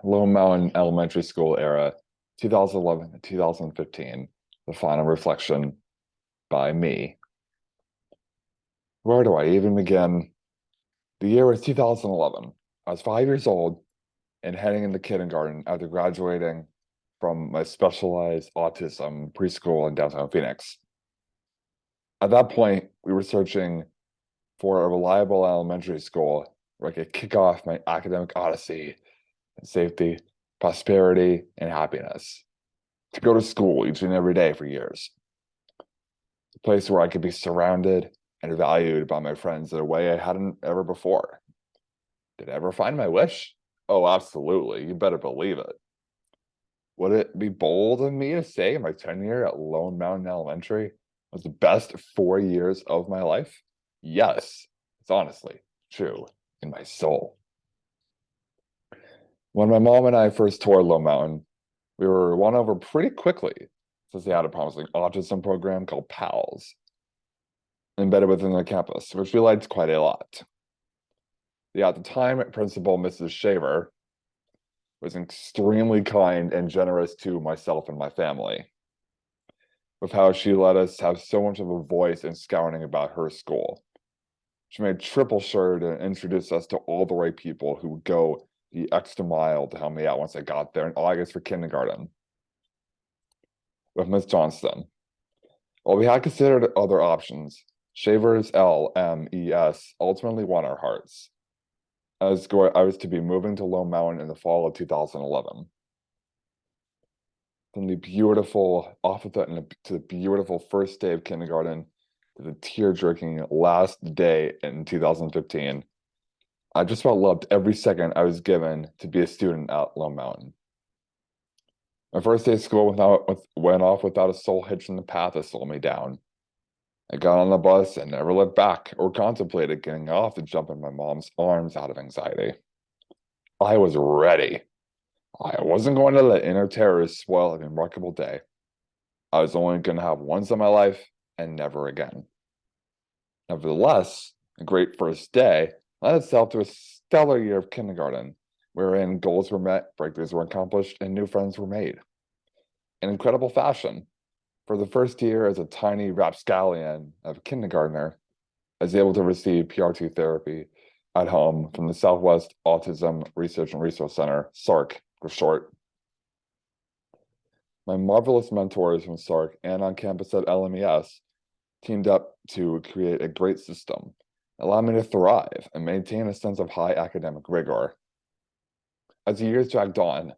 Lone Mountain Elementary School era, 2011 to 2015, the final reflection by me. Where do I even begin? The year was 2011. I was 5 years old and heading into kindergarten after graduating from my specialized autism preschool in downtown Phoenix. At that point, we were searching for a reliable elementary school where I could kick off my academic odyssey and safety, prosperity, and happiness. To go to school each and every day for years. A place where I could be surrounded and valued by my friends in a way I hadn't ever before. Did I ever find my wish? Oh, absolutely. You better believe it. Would it be bold of me to say my tenure at Lone Mountain Elementary was the best 4 years of my life? Yes, it's honestly true in my soul. When my mom and I first toured Lone Mountain, we were won over pretty quickly since they had a promising autism program called PALS embedded within their campus, which we liked quite a lot. At the time, Principal Mrs. Shaver was extremely kind and generous to myself and my family with how she let us have so much of a voice in scouting about her school. She made triple sure to introduce us to all the right people who would go the extra mile to help me out once I got there in August for kindergarten. With Miss Johnston. While we had considered other options, Shaver's LMES ultimately won our hearts. I was to be moving to Lone Mountain in the fall of 2011. From the beautiful, to the beautiful first day of kindergarten, to the tear-jerking last day in 2015, I just about loved every second I was given to be a student at Lone Mountain. My first day of school went off without a soul hitch in the path to slow me down. I got on the bus and never looked back or contemplated getting off to jump in my mom's arms out of anxiety. I was ready. I wasn't going to let inner terrors spoil a remarkable day. I was only going to have once in my life and never again. Nevertheless, a great first day led itself to a stellar year of kindergarten, wherein goals were met, breakthroughs were accomplished, and new friends were made. In incredible fashion, for the first year as a tiny rapscallion of a kindergartner, I was able to receive PRT therapy at home from the Southwest Autism Research and Resource Center, SARC for short. My marvelous mentors from SARC and on campus at LMES teamed up to create a great system, allow me to thrive and maintain a sense of high academic rigor. As the years dragged on,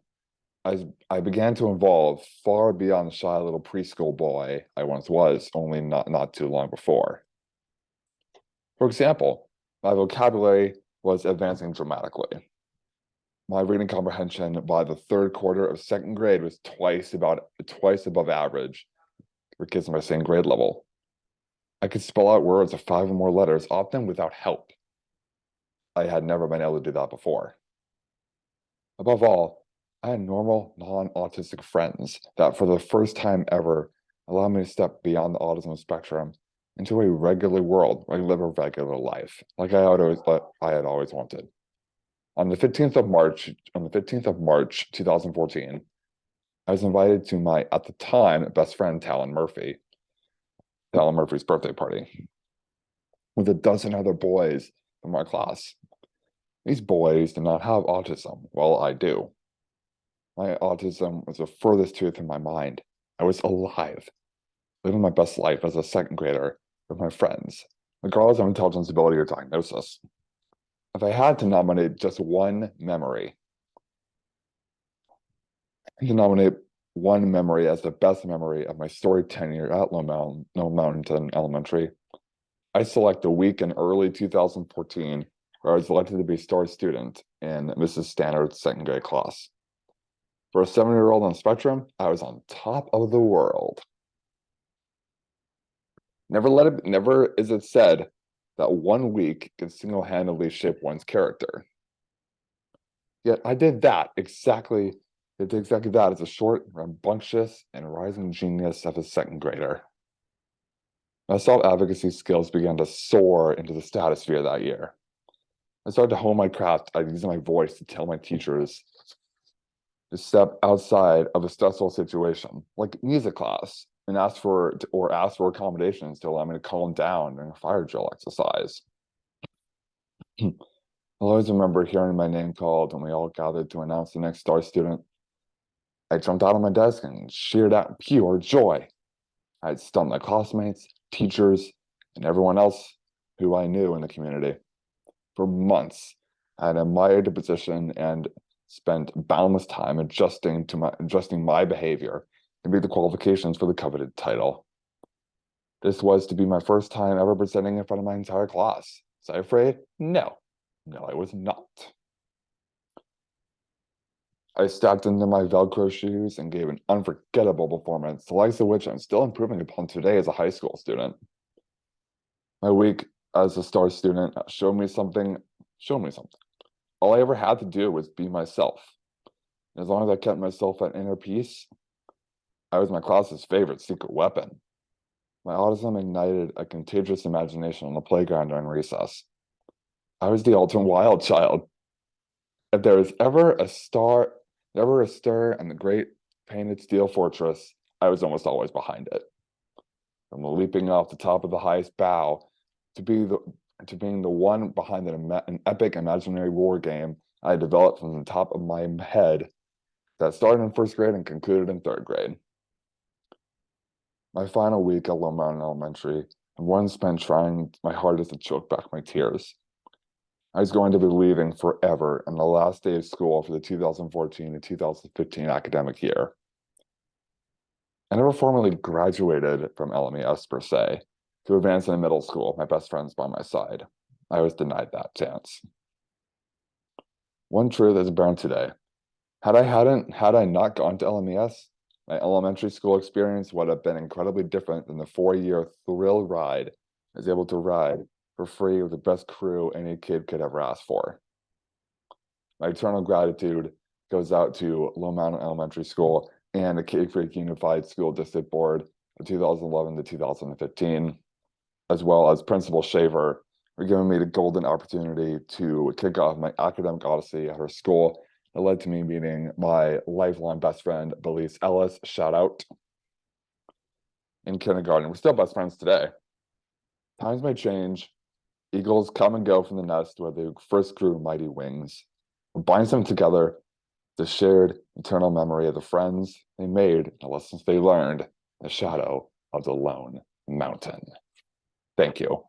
I began to evolve far beyond the shy little preschool boy I once was, only not too long before. For example, my vocabulary was advancing dramatically. My reading comprehension by the third quarter of second grade was twice above average for kids in my same grade level. I could spell out words of 5 or more letters, often without help. I had never been able to do that before. Above all, I had normal, non-autistic friends that for the first time ever allowed me to step beyond the autism spectrum into a regular world where I live a regular life, like I had always wanted. On the 15th of March 2014, I was invited to my, at the time, best friend, Talon Murphy's birthday party with a dozen other boys from our class. These boys did not have autism. Well, I do. My autism was the furthest truth in my mind. I was alive, living my best life as a second grader with my friends, regardless of intelligence, ability, or diagnosis. If I had to nominate just one memory, as the best memory of my storied tenure at Lone Mountain Elementary, I select the week in early 2014 where I was elected to be star student in Mrs. Stannard's second grade class. For a 7-year-old on the spectrum, I was on top of the world. Never is it said that 1 week can single-handedly shape one's character. Yet I did exactly that as a short, rambunctious, and rising genius of a second grader. My self-advocacy skills began to soar into the stratosphere that year. I started to hone my craft at using my voice to tell my teachers to step outside of a stressful situation, like music class, and ask for accommodations to allow me to calm down during a fire drill exercise. I'll always remember hearing my name called when we all gathered to announce the next star student. I jumped out of my desk and cheered out pure joy. I had stunned my classmates, teachers, and everyone else who I knew in the community. For months, I had admired the position and spent boundless time adjusting my behavior to meet the qualifications for the coveted title. This was to be my first time ever presenting in front of my entire class. Was I afraid? No. No, I was not. I stepped into my Velcro shoes and gave an unforgettable performance, the likes of which I'm still improving upon today as a high school student. My week as a star student showed me something. All I ever had to do was be myself. As long as I kept myself at inner peace, I was my class's favorite secret weapon. My autism ignited a contagious imagination on the playground during recess. I was the ultimate wild child. If there was ever a stir in the great painted steel fortress, I was almost always behind it. From leaping off the top of the highest bough to being the one behind an epic imaginary war game I developed from the top of my head that started in first grade and concluded in third grade. My final week at Lone Mountain Elementary, and one spent trying my hardest to choke back my tears. I was going to be leaving forever on the last day of school for the 2014 to 2015 academic year. I never formally graduated from LMES per se. To advance in middle school, my best friends by my side. I was denied that chance. One truth is apparent today. Had I not gone to LMES, my elementary school experience would have been incredibly different than the 4-year thrill ride I was able to ride for free with the best crew any kid could ever ask for. My eternal gratitude goes out to Lone Mountain Elementary School and the Cave Creek Unified School District Board of 2011 to 2015, as well as Principal Shaver for giving me the golden opportunity to kick off my academic odyssey at her school. It led to me meeting my lifelong best friend, Belize Ellis, shout out, in kindergarten. We're still best friends today. Times may change. Eagles come and go from the nest where they first grew mighty wings. What binds them together, the shared eternal memory of the friends they made, the lessons they learned, the shadow of the lone mountain. Thank you.